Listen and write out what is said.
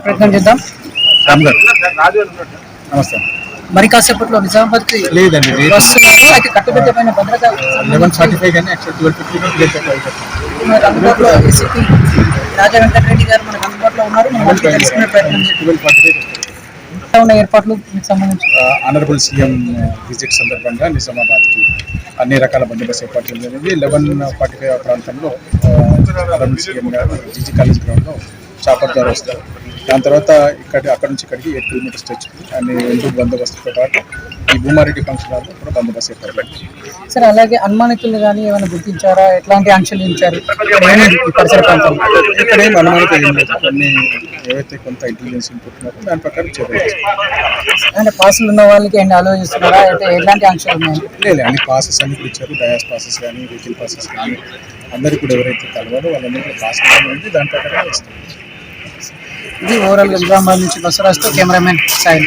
ప్రయత్నం చేద్దాం. నమస్తే. మరి కాసేపట్లో నిజామాబాద్ కి లేదండి వస్తున్నారు. అయితే కట్టుదిట్టమైన భద్రత 11:45 కానీ యాక్చువల్ 12:50 మనకు అందుబాటులో ఏసీపీ రాజా వెంకటరెడ్డి గారు మనకు అందుబాటులో ఉన్నారు. మనం వాళ్ళకి తెలుసుకునే ప్రయత్నం చేద్దాం. 12:45 ఉన్న ఏర్పాట్లు మీకు సంబంధించి ఆనరబుల్ సీఎం విజిట్ సందర్భంగా నిజామాబాద్కి అన్ని రకాల బందోబస్తు ఏర్పాటు జరిగింది. 11:45 ప్రాంతంలో ఆనరబుల్ సీఎం గారు జీజీ కాలేజ్ గ్రౌండ్లో చాపర్ ద్వారా వస్తారు. దాని తర్వాత అక్కడ నుంచి ఇక్కడికి 8 కిలోమీటర్స్ తెచ్చుకుని అన్ని రెండు బందోబస్తుతో పాటు ఈ భూమారెడ్డి ఫంక్షన్ హాల్లో కూడా బందోబస్తు ఏర్పాటు. సార్ అలాగే అనుమానితులు కానీ ఏమైనా గుర్తించారా? ఎట్లాంటి ఆంక్షలు ఇచ్చారు పరిసర ప్రాంతాలు? ఇక్కడ ఏం అనుమానితం ఏం లేదు. కొన్ని ఏవైతే కొంత ఇంటెలిజెన్స్ ఇన్పుట్ ఉన్నారో దాని ప్రకారం చర్యలు అంటే పాసులు ఉన్న వాళ్ళకి ఏమైనా ఆలోచిస్తున్నారా? అంటే ఎలాంటి ఆంక్షలు ఉన్నాయి? లేదు, అన్ని పాసెస్ అన్ని కూడా ఇచ్చారు. డయాస్ పాసెస్ కానీ వెహికల్ పాసెస్ కానీ అందరికీ కూడా ఎవరైతే కలవాలో వాళ్ళందరూ కూడా పాస్ ఉంది. దాని ప్రకారం వస్తుంది. ఇది ఓవరాల్ నిజామాబాద్ నుంచి బసవరాజ్తో కెమెరామెన్ సాయి.